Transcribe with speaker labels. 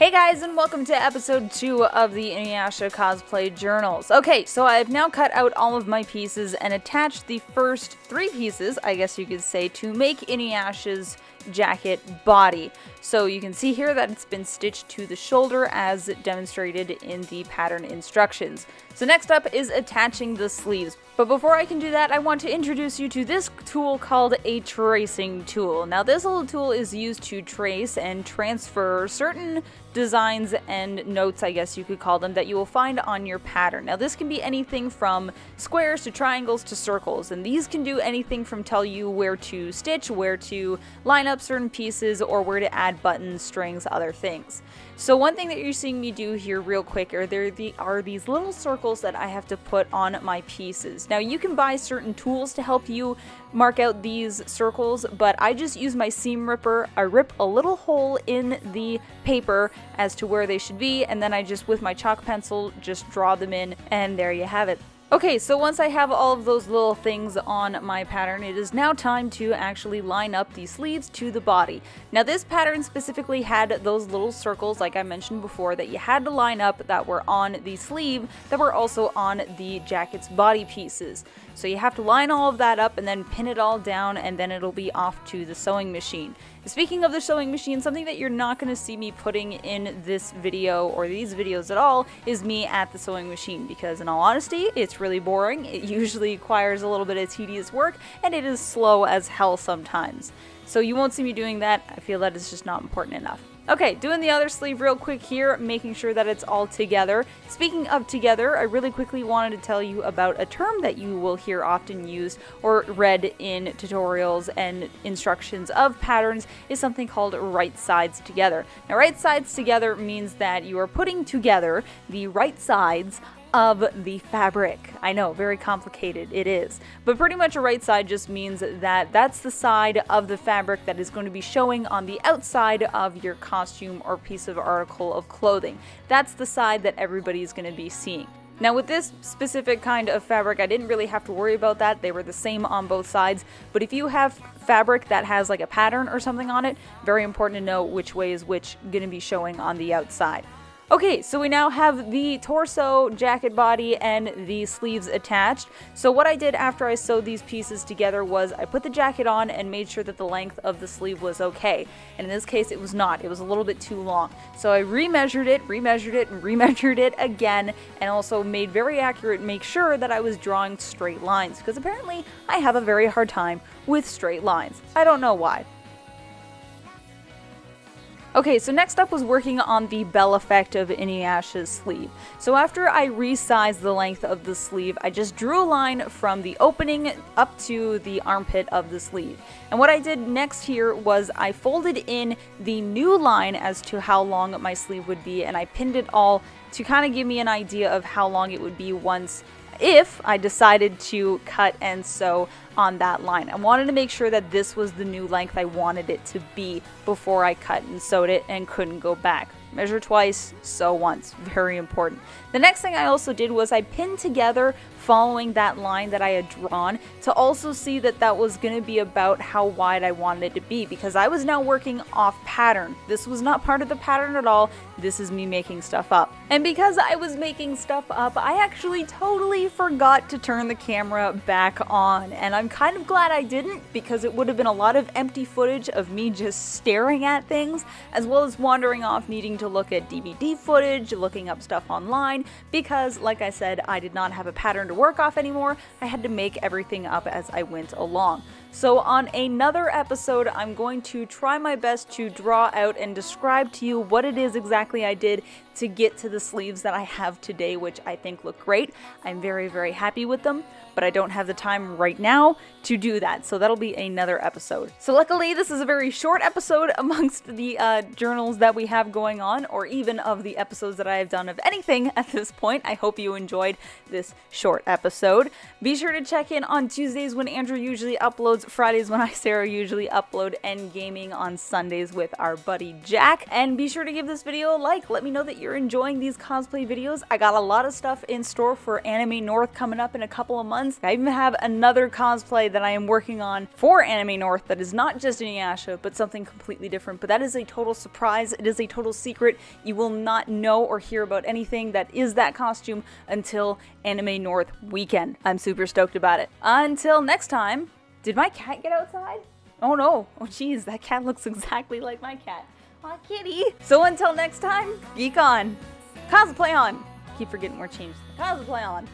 Speaker 1: Hey guys, and welcome to episode 2 of the Inuyasha cosplay journals. Okay, so I've now cut out all of my pieces and attached the first 3 pieces, I guess you could say, to make Inuyasha's jacket body. So you can see here that it's been stitched to the shoulder as demonstrated in the pattern instructions. So next up is attaching the sleeves. But before I can do that, I want to introduce you to this tool called a tracing tool. Now this little tool is used to trace and transfer certain designs and notes, I guess you could call them, that you will find on your pattern. Now this can be anything from squares to triangles to circles, and these can do anything from tell you where to stitch, where to line up certain pieces, or where to add buttons, strings, other things. So one thing that you're seeing me do here real quick are these little circles that I have to put on my pieces. Now you can buy certain tools to help you mark out these circles, but I just use my seam ripper. I rip a little hole in the paper as to where they should be, and then I just, with my chalk pencil, just draw them in, and there you have it. Okay, so once I have all of those little things on my pattern, it is now time to actually line up the sleeves to the body. Now this pattern specifically had those little circles, like I mentioned before, that you had to line up that were on the sleeve that were also on the jacket's body pieces. So you have to line all of that up and then pin it all down, and then it'll be off to the sewing machine. Speaking of the sewing machine, something that you're not going to see me putting in this video or these videos at all is me at the sewing machine, because in all honesty, it's really boring. It usually requires a little bit of tedious work, and it is slow as hell sometimes. So you won't see me doing that. I feel that it's just not important enough. Okay, doing the other sleeve real quick here, making sure that it's all together. Speaking of together, I really quickly wanted to tell you about a term that you will hear often used or read in tutorials and instructions of patterns, is something called right sides together. Now, right sides together means that you are putting together the right sides of the fabric. I know, very complicated, it is. But pretty much a right side just means that that's the side of the fabric that is going to be showing on the outside of your costume or piece of article of clothing. That's the side that everybody's going to be seeing. Now with this specific kind of fabric, I didn't really have to worry about that. They were the same on both sides. But if you have fabric that has like a pattern or something on it, very important to know which way is which going to be showing on the outside. Okay, so we now have the torso, jacket body, and the sleeves attached. So what I did after I sewed these pieces together was I put the jacket on and made sure that the length of the sleeve was okay. And in this case, it was not. It was a little bit too long. So I remeasured it, and remeasured it again, and also made very accurate, make sure that I was drawing straight lines, because apparently I have a very hard time with straight lines. I don't know why. Okay, so next up was working on the bell effect of Inuyasha's sleeve. So after I resized the length of the sleeve, I just drew a line from the opening up to the armpit of the sleeve. And what I did next here was I folded in the new line as to how long my sleeve would be, and I pinned it all to kind of give me an idea of how long it would be if I decided to cut and sew on that line. I wanted to make sure that this was the new length I wanted it to be before I cut and sewed it and couldn't go back. Measure twice, sew once. Very important. The next thing I also did was I pinned together following that line that I had drawn to also see that that was going to be about how wide I wanted it to be, because I was now working off pattern. This was not part of the pattern at all. This is me making stuff up. And because I was making stuff up, I actually totally forgot to turn the camera back on. And I'm kind of glad I didn't, because it would have been a lot of empty footage of me just staring at things, as well as wandering off needing to look at DVD footage, looking up stuff online, because like I said, I did not have a pattern to work off anymore. I had to make everything up as I went along. So on another episode, I'm going to try my best to draw out and describe to you what it is exactly I did to get to the sleeves that I have today, which I think look great. I'm very, very happy with them, but I don't have the time right now to do that, so that'll be another episode. So luckily, this is a very short episode amongst the journals that we have going on, or even of the episodes that I have done of anything at this point. I hope you enjoyed this short episode. Be sure to check in on Tuesdays when Andrew usually uploads uploads Fridays when I, Sarah, usually upload Endgaming on Sundays with our buddy Jack. And be sure to give this video a like. Let me know that you're enjoying these cosplay videos. I got a lot of stuff in store for Anime North coming up in a couple of months. I even have another cosplay that I am working on for Anime North that is not just Inuyasha, but something completely different. But that is a total surprise. It is a total secret. You will not know or hear about anything that is that costume until Anime North weekend. I'm super stoked about it. Until next time, did my cat get outside? Oh no. Oh geez, that cat looks exactly like my cat. Aw, kitty. So until next time, geek on. Cosplay on. Keep forgetting we're changed. Cosplay on.